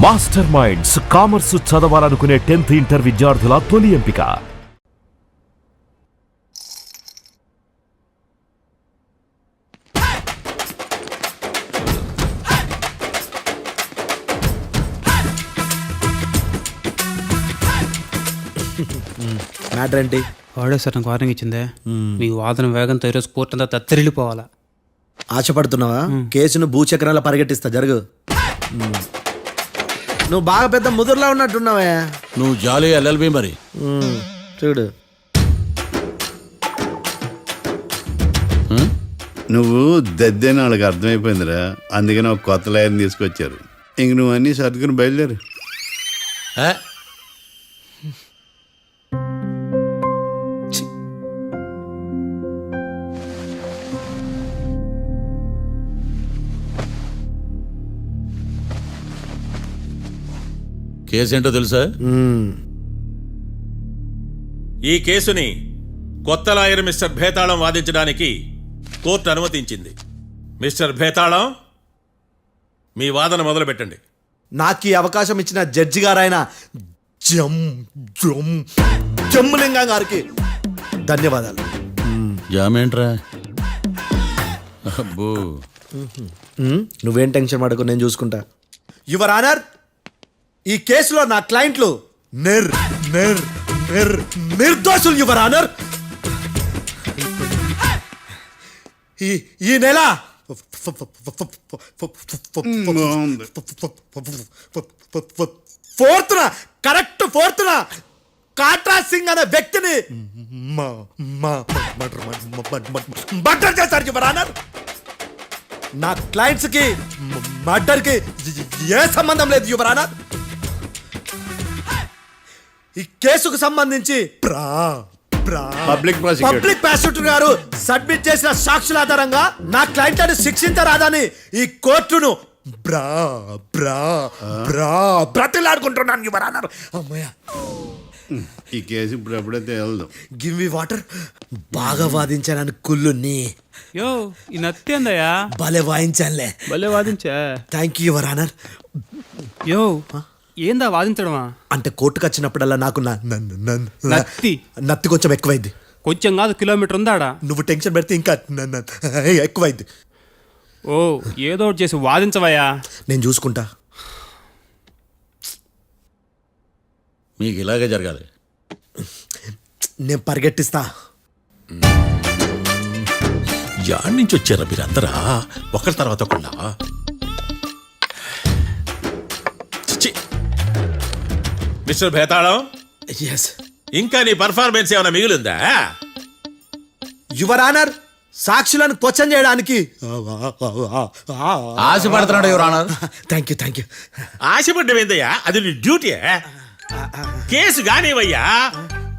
Master minds commerce చదవాలనుకునే 10th inter విద్యార్థుల తొలి ఎంపిక. మ్యాటర్ ఏంటి? వాడే సార్ నాకు వార్నింగ్ ఇచ్చిందే, మీ వాదన వేగంతో ఈరోజు కోర్టు అంతా తత్తరిల్లిపోవాలా. ఆశపడుతున్నావా? కేసును భూచక్రాల పరిగెట్టిస్తా, జరుగు. నువ్వు బాగా పెద్ద ముదురులా ఉన్నట్టున్నావే. నువ్వు జాలి ఎల్ఎల్బి మరి. చూడు, నువ్వు దద్దని వాళ్ళకి అర్థమైపోయిందిరా, అందుకని ఒక కొత్త లాయర్ని తీసుకొచ్చారు. ఇంక నువ్వు అన్నీ సర్దుకుని బయలుదేరు. కేసు ఏంటో తెలుసా? ఈ కేసుని కొత్త లాయర్ మిస్టర్ భేతాళం వాదించడానికి కోర్టు అనుమతించింది. మిస్టర్ భేతాళం, మీ వాదన మొదలు పెట్టండి. నాకు ఈ అవకాశం ఇచ్చిన జడ్జి గారైన జమ్ములింగం గారికి ధన్యవాదాలు. జామేంట్రా? అబ్బో, నువ్వేం టెన్షన్ పడకు, నేను చూసుకుంటా. యువర్ ఆనర్, ఈ కేసులో నా క్లయింట్లు నిర్దోషులు యువర్ ఆనర్. ఈ నెల 4th కాట్రా సింగ్ అనే వ్యక్తిని మర్డర్ చేశారు యువర్ ఆనర్. నా క్లయింట్స్ కి మర్డర్ కి ఏ సంబంధం లేదు యువర్ ఆనర్. ఈ కేసుకు సంబంధించి పబ్లిక్ ప్రాసిక్యూటర్ గారు సబ్మిట్ చేసిన సాక్షుల ఆధారంగా నా క్లయింట్లను శిక్షించరాదని ఈ కోర్టును బ్రతిలాడుకుంటున్నాను యువర్ ఆనర్. అమ్మయ్య, ఈ కేసు ఇప్పుడు ఎప్పుడైతే వెళ్దాం. Give me water. బాగా వాదించానని కుళ్ళుని యో, ఈ నత్తేందయ్యా, భలే వాయించానులే. భలే వాదించా. Thank you your honour. యో, ఏందా వాదించడమా? అంటే కోర్టుకు వచ్చినప్పుడల్లా నాకు నత్తి కొంచెం ఎక్కువైంది. కొంచెం కాదు, కిలోమీటర్ ఉందాడా. నువ్వు టెన్షన్ పెడితే ఇంకా ఎక్కువైంది. ఓ, ఏదో ఒకటి చేసి వాదించవయ్యా. నేను చూసుకుంటా. మీకు ఇలాగే జరగాలి. నేను పరిగెట్టిస్తా. యాడ్ నుంచి వచ్చారా మీరందరా ఒకరి తర్వాత ఒకళ్ళ? మిస్టర్ భేతాళం, ఎస్ ఇంకా నీ పర్ఫార్మెన్స్ ఏమైనా మిగిలిందా? యువర్ ఆనర్, సాక్షులను క్వశ్చన్ చేయడానికి ఆశపడుతున్నాడు యువర్ ఆనర్. Thank you. ఆశపడ్డం ఏందయ్యా, అది నీ డ్యూటీ. కేసు గానివయ్యా,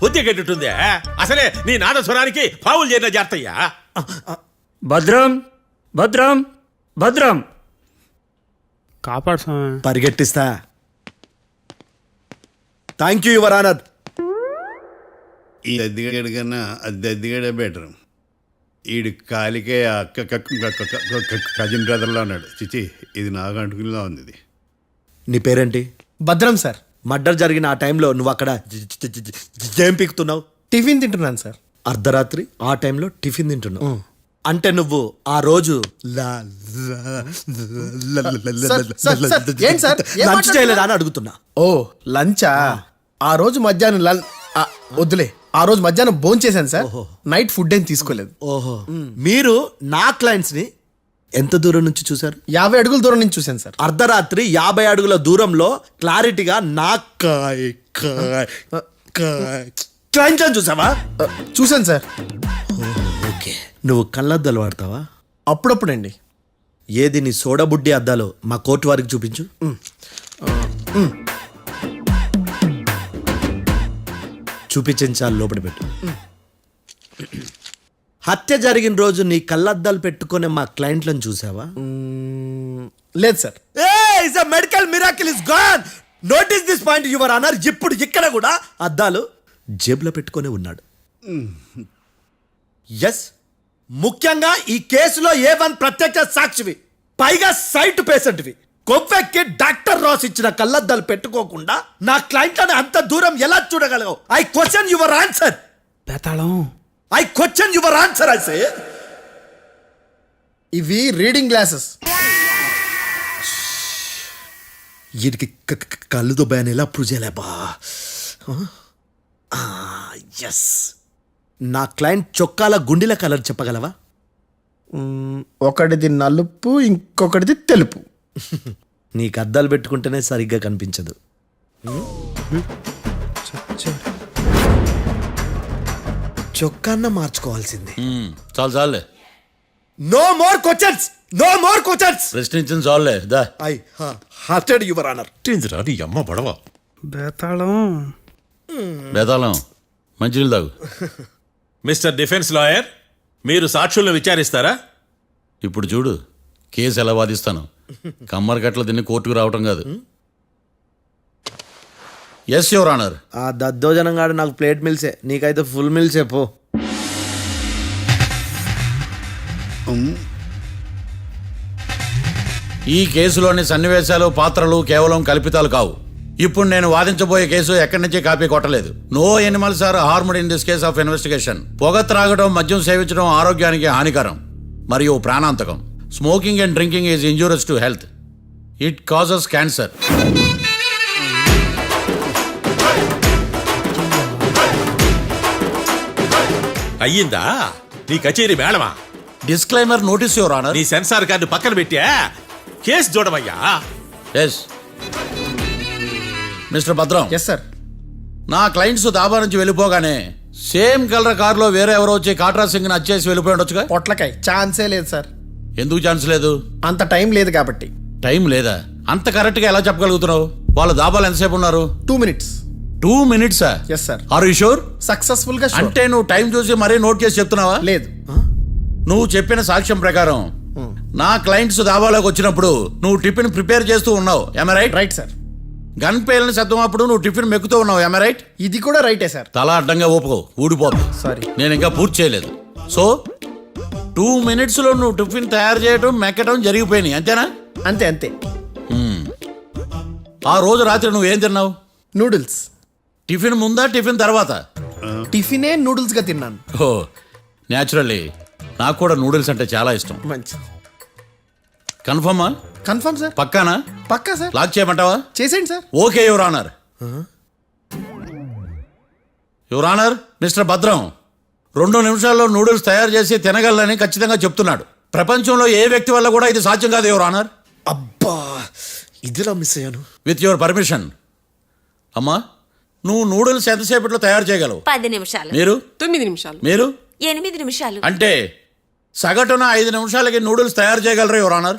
పొద్దు గట్టుందే. అసలే నీ నాదస్వరానికి పావులు చేరిన జాగ్రత్తయ్యా. భద్రం భద్రం భద్రం, కాపాడు స్వామి. పరిగెట్టిస్తా. Thank you your honour. ఈ దద్దిగడి కన్నా అది దద్దిగడే బెటర్. ఈడు కాలికే కజిన్ బ్రదర్లో ఉన్నాడు. చిచి, ఇది నాకు అంటుకునిలా ఉంది. ఇది నీ పేరేంటి? భద్రం సార్. మర్డర్ జరిగిన ఆ టైంలో నువ్వు అక్కడ ఏం పీకుతున్నావు? టిఫిన్ తింటున్నాను సార్. అర్ధరాత్రి ఆ టైంలో టిఫిన్ తింటున్నావు అంటే నువ్వు ఆ రోజు లంచ్ చేయలేదా అని అడుగుతున్నా. ఓ, లంచా? ఆ రోజు మధ్యాహ్నం వద్దులే, ఆ రోజు మధ్యాహ్నం భోజనం చేశాను సార్. నైట్ ఫుడ్ ఏం తీసుకోలేదు. ఓహో, మీరు నా క్లయింట్స్ ని ఎంత దూరం నుంచి చూసారు? 50 అడుగుల దూరం నుంచి చూశాను సార్. అర్ధరాత్రి 50 అడుగుల దూరంలో క్లారిటీగా నా క్లయింట్స్ చూసావా? చూశాను సార్. ఓకే, నువ్వు కళ్ళద్దాలు వాడతావా? అప్పుడప్పుడండి. ఏది నీ సోడబుడ్డి అద్దాలు మా కోర్టు వారికి చూపించు. చూపించాలి, లోపల పెట్టు. హత్య జరిగిన రోజు నీ కళ్ళద్దాలు పెట్టుకునే మా క్లయింట్లను చూసావా? లేదు sir. Medical miracle is gone. Notice this point your honour. ఇప్పుడు ఇక్కడ కూడా అద్దాలు జేబులో పెట్టుకునే ఉన్నాడు. ఎస్, ముఖ్యంగా ఈ కేసులో A1 ప్రత్యక్ష సాక్షివి, పైగా సైట్ పేషెంట్వి. కొవ్వెక్కి డాక్టర్ రాస్ ఇచ్చిన కళ్ళద్దాలు పెట్టుకోకుండా నా క్లయింట్లని అంత దూరం ఎలా చూడగలవు? I question your answer. బేతాళం I question your answer. I say ఇవి రీడింగ్ గ్లాసెస్. వీడికి కళ్ళు దుబ్బాయని ఎలా ప్రూవ్ చేయలేబా? ఎస్, నా క్లయింట్ చొక్కాల గుండెల కలర్ చెప్పగలవా? ఒకటిది నలుపు, ఇంకొకటిది తెలుపు. నీకు అద్దాలు పెట్టుకుంటేనే సరిగ్గా కనిపించదు. చొక్కాన్న మార్చుకోవాల్సింది. చాలు చాలులే, no more questions, no more questions. ప్రశ్నించింది చాలులే. దా ఐ హార్టెడ్ యువర్ ఆనర్. ఏందిరా నీ అమ్మ బడవ? బేతాళం బేతాళం మంచినీళ్ళు తాగు. మిస్టర్ డిఫెన్స్ లాయర్, మీరు సాక్షులను విచారిస్తారా? ఇప్పుడు చూడు కేసు ఎలా వాదిస్తాను. కమ్మరి కట్టలు తిని కోర్టుకు రావటం కాదు. Yes your honour. ఆ దద్దోజనంగాడు నాకు ప్లేట్ మిల్సే, నీకైతే ఫుల్ మిల్సే పో. ఈ కేసులోని సన్నివేశాలు, పాత్రలు కేవలం కల్పితాలు కావు. ఇప్పుడు నేను వాదించబోయే కేసు ఎక్కడి నుంచి కాపీ కొట్టలేదు. No animals are harmed in this case of investigation. పొగ త్రాగడం, మద్యం సేవించడం ఆరోగ్యానికి హానికరం మరియు ప్రాణాంతకం. Smoking and drinking is injurious to health. It causes cancer. అయ్యిందా నీ కచేరీ మేడమా? Disclaimer notice your honour. నీ సెన్సార్ కార్డు పక్కన పెట్టా కేసు చూడమయ్యా. Yes mister Bhadram. Yes sir. నా క్లయింట్స్ దాబా నుంచి వెళ్ళిపోగానే సేమ్ కలర్ కారులో వేరే ఎవరో వచ్చి కాట్రా సింగ్ ని వచ్చేసి వెళ్ళిపోయి ఉండొచ్చుగా. పొట్లకాయ ఛాన్సే లేదు సార్. ఎందుకు ఛాన్స్ లేదు? అంత టైం లేదు కాబట్టి. టైం లేదా? అంత కరెక్ట్ గా ఎలా చెప్పగలుగుతున్నావు? వాళ్ళ దాబాలు ఎంతసేపు ఉన్నారు? 2 minutes. 2 minutes? Yes sir. Are you sure? Successful గా sure. అంటే నువ్వు టైం చూసి మరీ నోట్ చేసి చెప్తున్నావా? లేదు. నువ్వు చెప్పిన సాక్ష్యం ప్రకారం నా క్లయింట్స్ దాబాలోకి వచ్చినప్పుడు నువ్వు టిఫిన్ ప్రిపేర్ చేస్తూ ఉన్నావు. Am I right? Right sir. Gun పేలిన శబ్దం అప్పుడు నువ్వు టిఫిన్ మెక్కుతూ ఉన్నావు. Am I right? ఇది కూడా రైటే సార్. తల అడ్డంగా ఊపుకో, ఊడిపోతుంది. సారీ. నేను ఇంకా పూర్తి చేయలేదు. సో 2 minutes లో నువ్వు టిఫిన్ తయారు చేయడం, మెక్కడం జరిగిపోయినాయి, అంతేనా? అంతే అంతే. ఆ రోజు రాత్రి నువ్వేం తిన్నావు? నూడిల్స్. టిఫిన్ ముందా, టిఫిన్ తర్వాత? టిఫినే నూడిల్స్ గా తిన్నాను. ఓ న్యాచురల్లీ నాకు కూడా నూడిల్స్ అంటే చాలా ఇష్టం. మంచి. కన్ఫర్మా? Confirm sir. పక్కానా? పక్కా సార్. లాక్ చేయమంటావా? చేసేయండి sir. Okay your honour. Your honour, mister Bhadram 2 నిమిషాల్లో నూడిల్స్ తయారు చేసి తినగలని ఖచ్చితంగా చెప్తున్నాడు. ప్రపంచంలో ఏ వ్యక్తి వల్ల కూడా ఇది సాధ్యం కాదు యువర్ ఆనర్. అబ్బా, ఇదిలా మిస్ అయ్యాను. With your permission. అమ్మా, నువ్వు నూడిల్స్ ఎంతసేపట్లో తయారు చేయగలవు? 10 నిమిషాలు. మీరు? 9 నిమిషాలు. మీరు? 8 నిమిషాలు. అంటే సగటున 5 నిమిషాలకి నూడిల్స్ తయారు చేయగలరు యువర్ ఆనర్.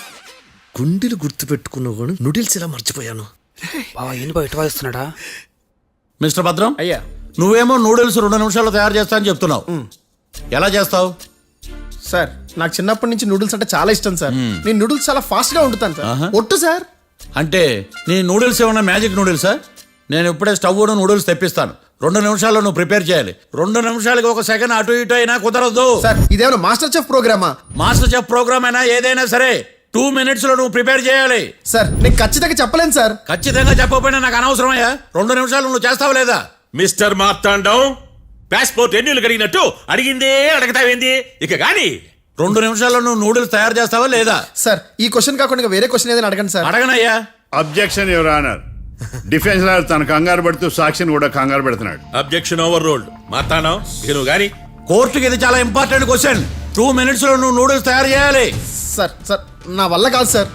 గుండెలు గుర్తు పెట్టుకున్నావు కానీ నూడిల్స్ ఇలా మర్చిపోయాను. బావా ఏంటి బయట వాయిస్తున్నాడా? మిస్టర్ భద్రం, అయ్యా. నువ్వేమో నూడిల్స్ 2 నిమిషాల్లో తయారు చేస్తా అని చెప్తున్నావు. ఎలా చేస్తావు? సార్ నాకు చిన్నప్పటి నుంచి నూడిల్స్ అంటే చాలా ఇష్టం సార్. నేను నూడిల్స్ చాలా ఫాస్ట్ గా వండుతాను సార్. ఒట్టు సార్. అంటే నీ నూడిల్స్ ఏమన్నా మ్యాజిక్ నూడిల్సా? నేను ఇప్పుడే స్టవ్ నూడిల్స్ తెప్పిస్తాను. 2 నిమిషాల్లో నువ్వు ప్రిపేర్ చేయాలి. 2 నిమిషాలకి 1 సెకండ్ అటు ఇటు అయినా కుదరదు. సార్ ఇదేమైనా మాస్టర్ చెఫ్ ప్రోగ్రామా? మాస్టర్ చెఫ్ ప్రోగ్రామ్ అయినా ఏదైనా సరే 2 minutes లో నువ్వు ప్రిపేర్ చేయాలి. సార్ నేను ఖచ్చితంగా చెప్పలేను సార్. ఖచ్చితంగా చెప్పకపోయినా నాకు అనవసరమయ్యా. 2 నిమిషాలు నువ్వు చేస్తావు లేదా? మిస్టర్ మార్తాండం, పాస్పోర్ట్ ఎన్నిళ్ళు కడిగినట్టు అడిగిందే అడగతావేంది? ఇక గాని 2 నిమిషాల్లో నువ్వు నూడిల్స్ తయారు చేస్తావా లేదా? సార్ ఈ క్వశ్చన్ కాకుండా ఇంకా వేరే క్వశ్చన్ ఏదైనా అడగండి సార్. అడగనయ్యా. Objection your honour. Defence lawyer తన కంగారు పడుతూ సాక్షిని కూడా కంగారు పెడుతున్నాడు. Objection over ruled. మార్తాండం, ఇక నువ్వు గాని కోర్టుకి ఇది చాలా ఇంపార్టెంట్ క్వశ్చన్. 2 minutes లో నువ్వు నూడిల్స్ తయారు చేయాలి. సార్ సార్ నా వల్ల కాదు సార్.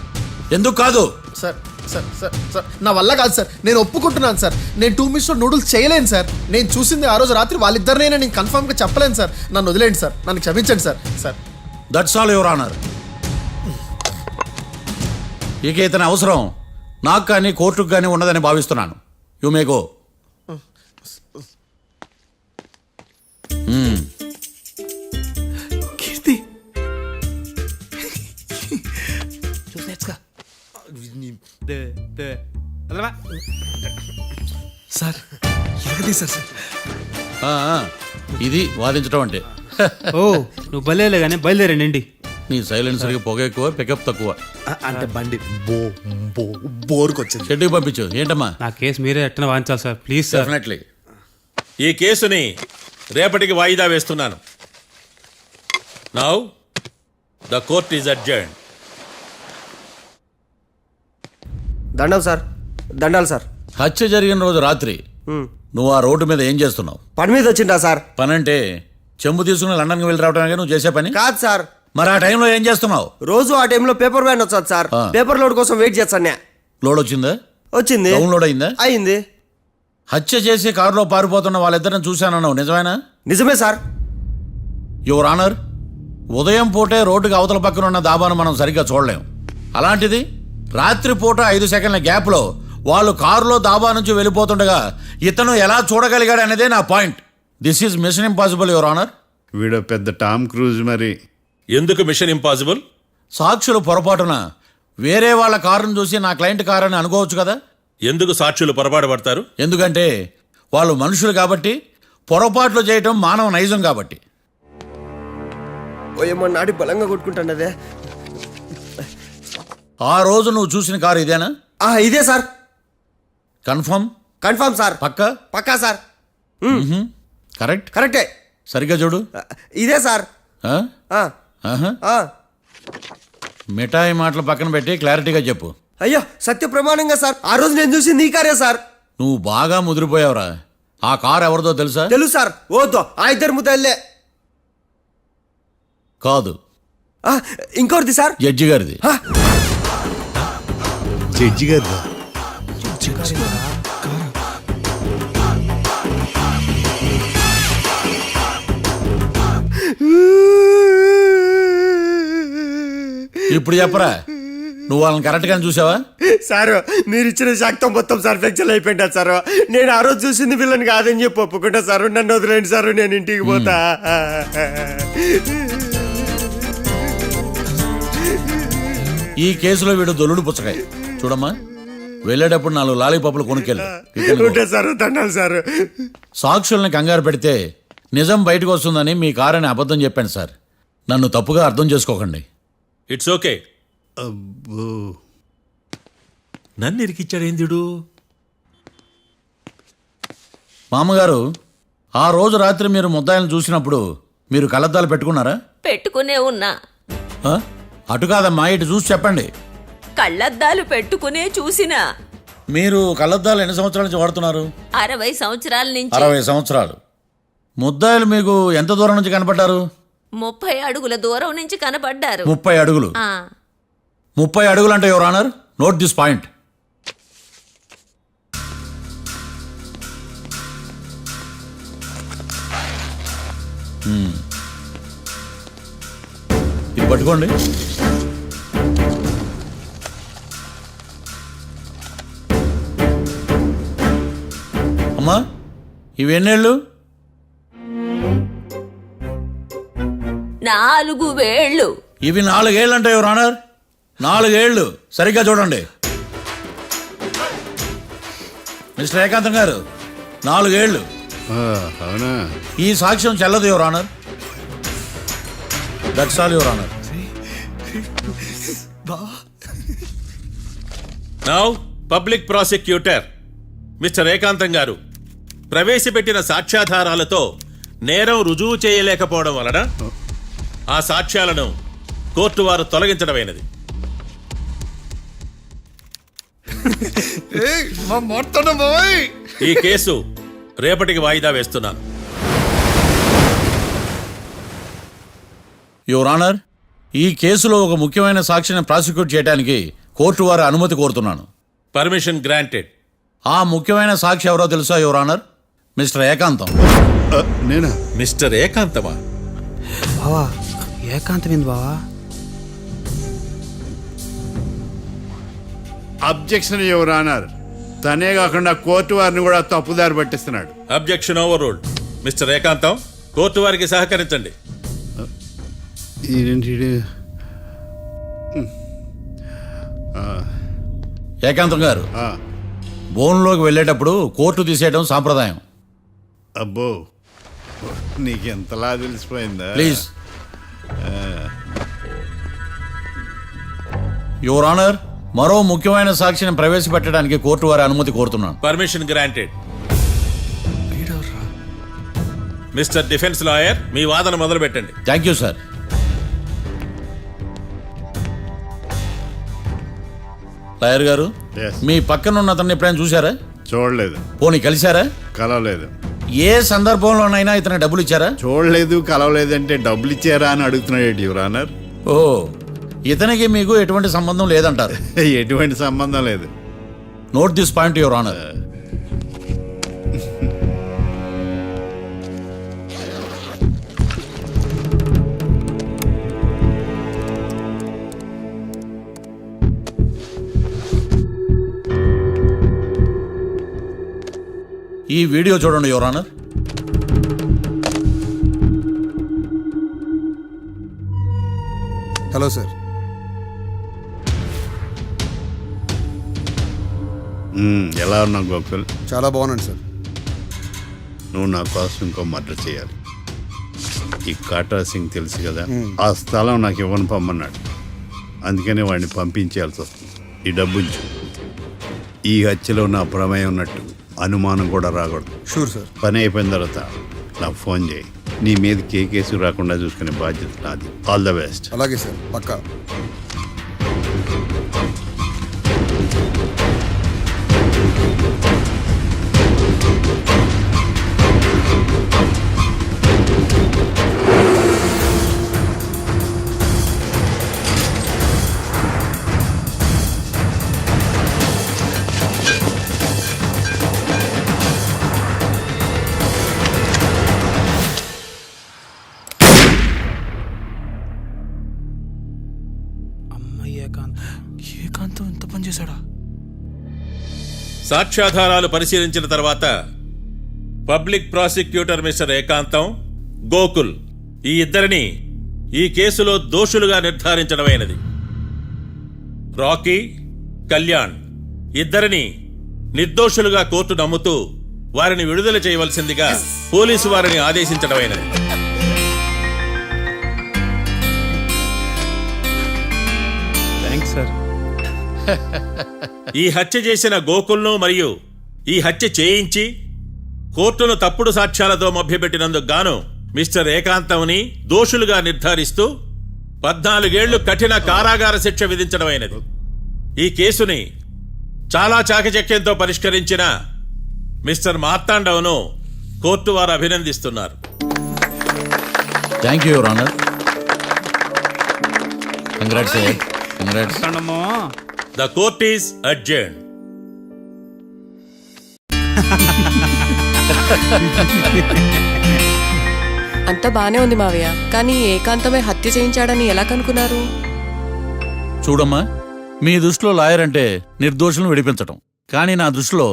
ఎందుకు కాదు? సార్ సార్ సార్ సార్ నా వల్ల కాదు సార్. నేను ఒప్పుకుంటున్నాను సార్. నేను 2 minutes లో నూడిల్స్ చేయలేను సార్. నేను చూసింది ఆ రోజు రాత్రి వాళ్ళిద్దరినైనా నేను కన్ఫర్మ్ గా చెప్పలేను సార్. నన్ను వదిలేండి సార్. నన్ను క్షమించండి sir. Sir that's all your honour. ఇక ఇతని అవసరం నాకు కానీ కోర్టుకు కానీ ఉండదని భావిస్తున్నాను. You may go. కీర్తి చూసేచ్చుగా. సార్ ఎరగదీశారు సార్. ఇది వాదించడం అంటే. ఓ నువ్వు బయలుదేరలే కానీ బయలుదేరండి. నీ సైలెన్సర్కి పొగ ఎక్కువ పికప్ తక్కువ. అంటే బండి బోర్కొచ్చింది. షెడ్యూకి పంపించు. ఏంటమ్మా? నా కేసు మీరే ఎట్టన వాయించాలి సార్, ప్లీజ్ సార్. డెఫినెట్లీ ఈ కేసుని రేపటికి వాయిదా వేస్తున్నాను. Now the court is adjourned. దండం సార్, దండాలి సార్. హత్య జరిగిన రోజు రాత్రి నువ్వు ఆ రోడ్డు మీద ఏం చేస్తున్నావు? పని మీద వచ్చిందా సార్? పని అంటే చెంబు తీసుకుని లండన్కి వెళ్ళి రావడానికి నువ్వు చేసే పని కాదు సార్, మరి ఆ టైంలో ఏం చేస్తున్నావు? రోజు ఆ టైంలో పేపర్ వ్యాన్ వచ్చాది సార్. ఆ. పేపర్ లోడ్ కోసం వెయిట్ చేస్తాను. లోడ్ వచ్చిందా? వచ్చింది. డౌన్లోడ్ అయిందా? అయింది. హత్య చేసి కారులో పారిపోతున్న వాళ్ళిద్దరిని చూశానన్నావు, నిజమేనా? నిజమే సార్. యువర్ ఆనర్, ఉదయం పూటే రోడ్డుకి అవతల పక్కన ఉన్న దాబాను మనం సరిగ్గా చూడలేం. అలాంటిది రాత్రి పూట 5 సెకండ్ల గ్యాప్లో వాళ్ళు కారులో దాబా నుంచి వెళ్ళిపోతుండగా ఇతను ఎలా చూడగలిగాడు అనేదే నా point. This is mission impossible your honour. వీడో పెద్ద టామ్ క్రూజ్ మరి. ఎందుకు మిషన్ ఇంపాసిబుల్? సాక్షులు పొరపాటున వేరే వాళ్ళ కారును చూసి నా క్లయింట్ కారు అని అనుకోవచ్చు కదా. ఎందుకు సాక్షులు పొరపాటు పడతారు? ఎందుకంటే వాళ్ళు మనుషులు కాబట్టి, పొరపాట్లు చేయటం మానవ నైజం కాబట్టి. ఓయమ్మ నాడి బలంగా కొట్టుకుంటానదే. ఆ రోజు నువ్వు చూసిన కారు ఇదేనా? ఇదే సార్. కన్ఫర్మ్? Confirm sir. పక్కా? పక్కా సార్. కరెక్ట్? కరెక్టే. సరిగ్గా చూడు. ఇదే సార్. ఆ? ఆ, ఆహా. ఆ. మిఠాయి మాటలు పక్కన పెట్టి క్లారిటీగా చెప్పు. అయ్యో సత్య ప్రమాణంగా సార్, ఆ రోజు నేను చూసి నీ కారే సార్. నువ్వు బాగా ముదిరిపోయావురా. ఆ కారు ఎవరిదో తెలుసా? తెలుసు సార్. ఓతో ఆ ఇద్దరు ముద్దల్లే. కాదు, ఇంకోటిది సార్. జడ్జి గారిది. జడ్జి గారు ఇప్పుడు చెప్పరా, నువ్వు వాళ్ళని కరెక్ట్గానే చూసావా? సారు మీరు ఇచ్చిన శాక్తం మొత్తం సార్ ఫ్రాక్చర్ అయిపోయింటా సారు. నేను ఆ రోజు చూసింది వీళ్ళని కాదని చెప్పి ఒప్పుకుంటా సారు. నన్ను వదిలేండి సారు, నేను ఇంటికి పోతా. ఈ కేసులో వీడు దొల్లుడు పుచ్చకాయ. చూడమ్మా, వెళ్ళేటప్పుడు 4 లాలీపాపులు కొనుక్కెళ్ళు. ఉంటా సారు, దండాలి సారు. సాక్షుల్ని కంగారు పెడితే నిజం బయటకు వస్తుందని మీ కారని అబద్ధం చెప్పాను సార్. నన్ను తప్పుగా అర్థం చేసుకోకండి. It's okay. అబ్బో. నన్ను ఇరికిచ్చాడేందుడు? మామగారు, ఆ రోజు రాత్రి మీరు ముద్దాయిలను చూసినప్పుడు మీరు కళ్ళద్దాలు పెట్టుకున్నారా? పెట్టుకునే ఉన్నా. ఆ? అటు కాదమ్మా, ఇటు చూసి చెప్పండి. కళ్ళద్దాలు పెట్టుకునే చూసినా. మీరు కళ్ళద్దాలు ఎన్ని సంవత్సరాల నుంచి వాడుతున్నారు? 60 సంవత్సరాల నుంచి. 60 సంవత్సరాలు. ముద్దాయిలు మీకు ఎంత దూరం నుంచి కనపడ్డారు? 30 అడుగుల దూరం నుంచి కనపడ్డారు. 30 అడుగులు. 30 అడుగులు అంటే your honour, note this point. ఇది పట్టుకోండి. అమ్మా, ఇవి ఎన్నేళ్ళు? 4 వేళ్ళు. ఇవి 4 ఏళ్ళు అంటే యువర్ ఆనర్, 4 ఏళ్ళు. సరిగ్గా చూడండి మిస్టర్ ఏకాంతం గారు, 4 ఏళ్ళు. అవునా? ఈ సాక్ష్యం చెల్లదు your honour. That's all your honour. Now public prosecutor mister ఏకాంతం గారు ప్రవేశపెట్టిన సాక్ష్యాధారాలతో నేరం రుజువు చేయలేకపోవడం వలన ఆ సాక్ష్యాలను కోర్టు వారు తొలగించడమైనది. ఈ కేసు రేపటికి వాయిదా వేస్తున్నాను. యువర్ ఆనర్, ఈ కేసులో ఒక ముఖ్యమైన సాక్షిని ప్రాసిక్యూట్ చేయడానికి కోర్టు వారి అనుమతి కోరుతున్నాను. Permission granted. ఆ ముఖ్యమైన సాక్షి ఎవరో తెలుసా యువర్ ఆనర్? మిస్టర్ ఏకాంతం. నేనా? మిస్టర్ ఏకాంతమా? బావా ఏకాంతమైంది బావా. Objection your honour. తనే కాకుండా కోర్టు వారిని కూడా తప్పుదారి పట్టిస్తున్నాడు. Objection overruled. Mister Ekantam, court వారికి సహకరించండి. ఏకాంతం గారు, బోన్లోకి వెళ్ళేటప్పుడు కోర్టు తీసేయడం సాంప్రదాయం. అబ్బో, నీకెంతలా తెలిసిపోయిందా? ప్లీజ్. యువర్ ఆనర్, మరో ముఖ్యమైన సాక్షిని ప్రవేశపెట్టడానికి కోర్టు వారి అనుమతి కోరుతున్నాను. Permission granted. Mister defence lawyer, మీ వాదన మొదలు పెట్టండి. Thank you sir. లాయర్ గారు, Yes. మీ పక్కన ఉన్న అతన్ని ఎప్పుడైనా చూసారా? చూడలేదు, పోనీ కలిశారా? కలవలేదు. ఏ సందర్భంలోనైనా ఇతను డబ్బులు ఇచ్చారా? చూడలేదు, కలవలేదంటే డబ్బులు ఇచ్చారా అని అడుగుతున్నాడు యువర్ ఆనర్. ఓ, ఇతనికి మీకు ఎటువంటి సంబంధం లేదంటారు. ఎటువంటి సంబంధం లేదు. Note this point your honour. ఈ వీడియో చూడండి యువర్ ఆనర్. Hello sir. ఎలా ఉన్నావు గోకుల్? చాలా బాగున్నాను సార్. నువ్వు నా కోసం ఇంకో మర్డర్ చేయాలి. ఈ కాటా సింగ్ తెలుసు కదా, ఆ స్థలం నాకు ఇవ్వని పొమ్మన్నాడు. అందుకనే వాడిని పంపించాల్సి వస్తుంది. ఈ డబ్బు ఉంచు. ఈ హత్యలో నా ప్రమేయం ఉన్నట్టు అనుమానం కూడా రాకూడదు. Sure sir. పని అయిపోయిన తర్వాత నాకు ఫోన్ చేయి. నీ మీద కేసు రాకుండా చూసుకునే బాధ్యత నాది. All the best. అలాగే సార్, పక్కా. ఏకాంతం ఎంత పని చేశాడా? సాక్ష్యాధారాలు పరిశీలించిన తర్వాత పబ్లిక్ ప్రాసిక్యూటర్ మిస్టర్ ఏకాంతం, గోకుల్ ఈ ఇద్దరిని ఈ కేసులో దోషులుగా నిర్ధారించడమైనది. రాకీ, కళ్యాణ్ ఇద్దరిని నిర్దోషులుగా కోర్టు నమ్ముతూ వారిని విడుదల చేయవలసిందిగా పోలీసు వారిని ఆదేశించడమైనది. Thanks sir. ఈ హత్య చేసిన గోకుల్ను మరియు ఈ హత్య చేయించి కోర్టును తప్పుడు సాక్ష్యాలతో మభ్యపెట్టినందుకు గాను మిస్టర్ ఏకాంతంని దోషులుగా నిర్ధారిస్తూ 14 ఏళ్లు కఠిన కారాగార శిక్ష విధించడమైనది. ఈ కేసుని చాలా చాకచక్యంతో పరిష్కరించిన మిస్టర్ మార్తాండవను కోర్టు వారు అభినందిస్తున్నారు. Thank you your honour. Congrats. Congrats. The court is adjourned. అంతా బానే ఉంది మావయ్య, కానీ ఏకాంతమే హత్య చేయించాడని ఎలా కనుక్కున్నారు? చూడమ్మా, మీ దృష్టిలో లాయర్ అంటే నిర్దోషులను విడిపించటం, కానీ నా దృష్టిలో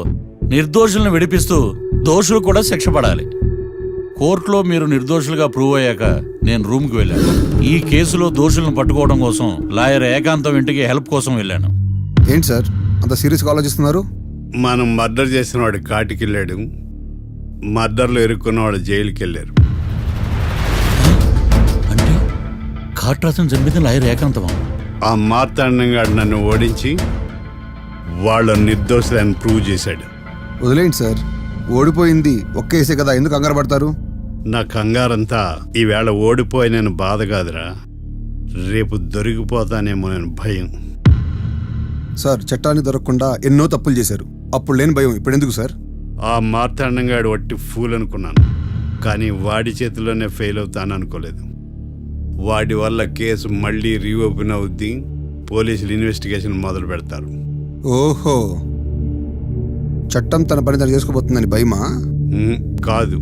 నిర్దోషులను విడిపిస్తూ దోషులు కూడా శిక్ష పడాలి. కోర్టులో మీరు నిర్దోషులుగా ప్రూవ్ అయ్యాక నేను రూమ్కి వెళ్ళాను. ఈ కేసులో దోషులను పట్టుకోవడం కోసం లాయర్ ఏకాంతం ఇంటికి హెల్ప్ కోసం వెళ్ళాను. ఏంటి సార్ అంత సీరియస్గా ఆలోచిస్తున్నారు? మనం మర్డర్ చేసిన వాడు కాటికి వెళ్ళాడు, మర్డర్లో ఇరుక్కున్న వాడు జైలుకి వెళ్ళారు. అంటే కాట్రాసన్ చంపిన లాయర్ ఏకాంతమా? ఆ మార్తాండంగాడు నన్ను ఓడించి వాళ్ళ నిర్దోషులని ప్రూవ్ చేశాడు. వదిలేండి సార్, ఓడిపోయింది ఒక్కేసే కదా, ఎందుకు కంగారు పడతారు? నా కంగారంతా ఈవేళ ఓడిపోయినని బాధ కాదురా, రేపు దొరికిపోతానేమో నేను భయం. సార్, చట్టాన్ని దొరకకుండా ఎన్నో తప్పులు చేశారు, అప్పుడు లేని భయం ఇప్పుడు ఎందుకు సార్? ఆ మార్తాండంగాడు వట్టి ఫూల్ అనుకున్నాను, కానీ వాడి చేతిలోనే ఫెయిల్ అవుతాను అనుకోలేదు. వాడి వల్ల కేసు మళ్ళీ రీఓపెన్ అవుద్ది, పోలీసులు ఇన్వెస్టిగేషన్ మొదలు పెడతారు. ఓహో, చట్టం తన పని తను చేసుకోబోతుందని భయమా? కాదు,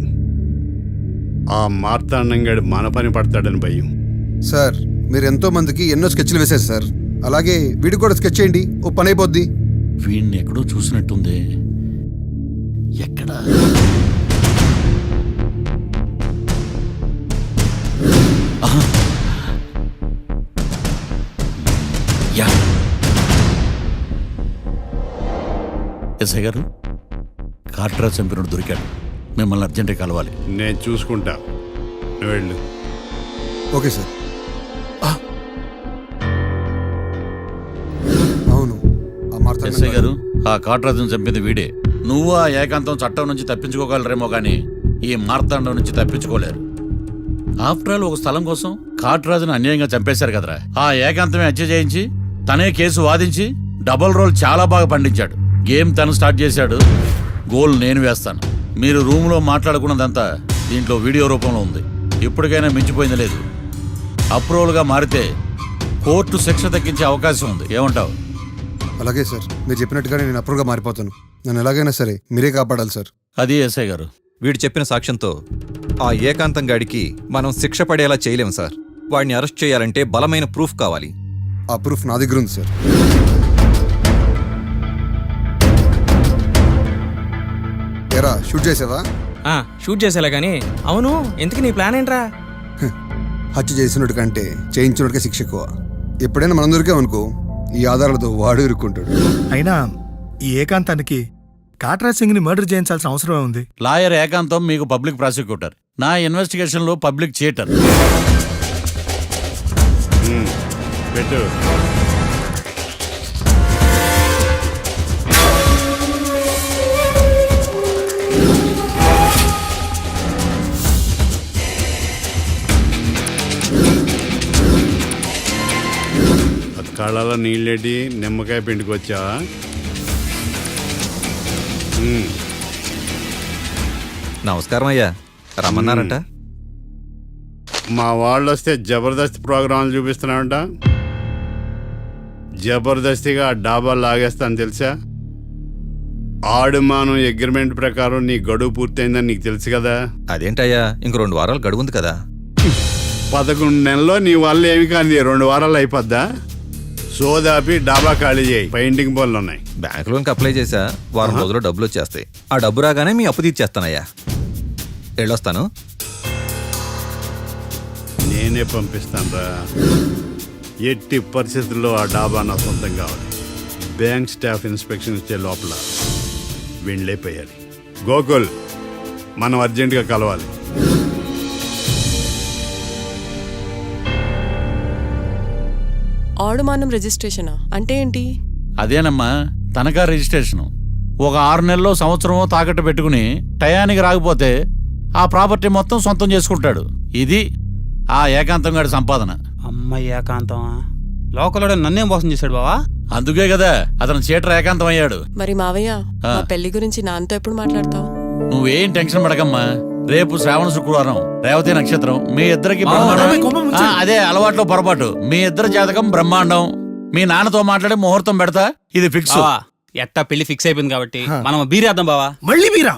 ఆ మార్తాండంగాడు మన పని పడతాడని భయం. సార్, మీరు ఎంతో మందికి ఎన్నో స్కెచ్లు వేశారు సార్, అలాగే వీడికి కూడా స్కెచ్ చేయండి, ఓ పని అయిపోద్ది. వీడిని ఎక్కడో చూసినట్టుంది. ఎక్కడా? యా, ఎస్ఐ గారు, కాట్రా చంపినోడు దొరికాడు. మిమ్మల్ని అర్జెంటుగా కలవాలి. నేను చూసుకుంటా, నువ్వు వెళ్ళు. Okay sir. మార్తాండం ఎస్ఐ గారు ఆ కాట్రాజును చంపింది వీడే. నువ్వు ఆ ఏకాంతం చట్టం నుంచి తప్పించుకోగలరేమో కానీ ఈ మార్తాండం నుంచి తప్పించుకోలేరు. ఆఫ్టర్ ఆల్ ఒక స్థలం కోసం కాట్రాజును అన్యాయంగా చంపేశారు కదరా. ఆ ఏకాంతమే హత్య చేయించి తనే కేసు వాదించి డబుల్ రోల్ చాలా బాగా పండించాడు. గేమ్ తను స్టార్ట్ చేశాడు, గోల్ నేను వేస్తాను. మీరు రూమ్లో మాట్లాడుకున్నదంతా దీంట్లో వీడియో రూపంలో ఉంది. ఇప్పటికైనా మించిపోయింది లేదు. అప్రూవల్గా మారితే కోర్టు శిక్ష తగ్గించే అవకాశం ఉంది. ఏమంటావు? అలాగే సార్, మీరు చెప్పినట్టుగానే నేను అప్రూవ్గా మారిపోతాను. నన్ను ఎలాగైనా సరే మీరే కాపాడాలి సార్. అది ఎస్ఐ గారు. వీడు చెప్పిన సాక్ష్యంతో ఆ ఏకాంతం గాడికి మనం శిక్ష పడేలా చేయలేం సార్. వాడిని అరెస్ట్ చేయాలంటే బలమైన ప్రూఫ్ కావాలి. ఆ ప్రూఫ్ నా దగ్గర ఉంది సార్. ఎరా షూట్ చేసావా? షూట్ చేసేలా కానీ. అవును, ఎందుకు నీ ప్లాన్ ఏంట్రా? హత్య చేసినట్టు కంటే చేయించినట్టుగా శిక్ష ఎక్కువ. ఎప్పుడైనా మనం దొరికామనుకో ఈ ఆధారాలతో వాడు ఇరుక్కుంటాడు. అయినా ఈ ఏకాంతానికి కాట్రాజ్ సింగ్ ని మర్డర్ చేయించాల్సిన అవసరం ఉంది. లాయర్ ఏకాంతం మీకు పబ్లిక్ ప్రాసిక్యూటర్, నా ఇన్వెస్టిగేషన్లో పబ్లిక్ చీటర్. పెట్టు. కళ్ళలో నీళ్ళేటి నిమ్మకాయ పిండుకొచ్చావా? నమస్కారం అయ్యా, రమ్మన్నారంట. మా వాళ్ళు వస్తే జబర్దస్త్ ప్రోగ్రాంలు చూపిస్తున్నావంట. జబర్దస్తిగా ఆ డాబా లాగేస్తాను తెలుసా? ఆడుమానం అగ్రిమెంట్ ప్రకారం నీ గడువు పూర్తయిందని నీకు తెలుసు కదా. అదేంటయ్యా, ఇంక 2 వారాలు గడువుంది కదా. 11 నెలల్లో నీ వల్ల ఏమి కానీ 2 వారాలు అయిపోద్దా? సోదాపి డాబా ఖాళీ చేయి, పెయింటింగ్ పనులు ఉన్నాయి. బ్యాంక్ లోన్కి అప్లై చేశా, వారం రోజుల్లో డబ్బులు వచ్చేస్తాయి. ఆ డబ్బు రాగానే మీ అప్పు తీర్చేస్తానయ్యా. వెళ్ళొస్తాను. నేనే పంపిస్తాను రా. ఎట్టి పరిస్థితుల్లో ఆ డాబా నా సొంతం కావాలి. బ్యాంక్ స్టాఫ్ ఇన్స్పెక్షన్ ఇచ్చే లోపల వెళ్ళైపోయాలి. గోకుల్, మనం అర్జెంటుగా కలవాలి. ఆడుమానం రిజిస్ట్రేషనా అంటే ఏంటి? అదేనమ్మా తనఖా రిజిస్ట్రేషను. ఒక 6 నెలల్లో సంవత్సరమో తాకట్టు పెట్టుకుని టయానికి రాకపోతే ఆ ప్రాపర్టీ మొత్తం సొంతం చేసుకుంటాడు. ఇది ఆ ఏకాంతం గారి సంపాదన. అమ్మ ఏకాంతం లోకల్లో నన్నేం మోసం చేశాడు బావా? అందుకే కదా అతను చీటర్ ఏకాంతం అయ్యాడు. మరి మావయ్య, మా పెళ్లి గురించి నాన్నతో ఎప్పుడు మాట్లాడతావు? నువ్వేం టెన్షన్ పడకమ్మా. రేపు శ్రావణ శుక్రవారం, రేవతి నక్షత్రం. మీ ఇద్దరికి బ్రహ్మాండం. అదే అలవాట్లో పొరపాటు. మీ ఇద్దరు జాతకం బ్రహ్మాండం. మీ నాన్నతో మాట్లాడి ముహూర్తం పెడతా. ఇది ఫిక్స్. ఎట్టా పెళ్లి ఫిక్స్ అయిపోయింది కాబట్టి మనం బీరేద్దాం బావా. మళ్ళీ మీరా?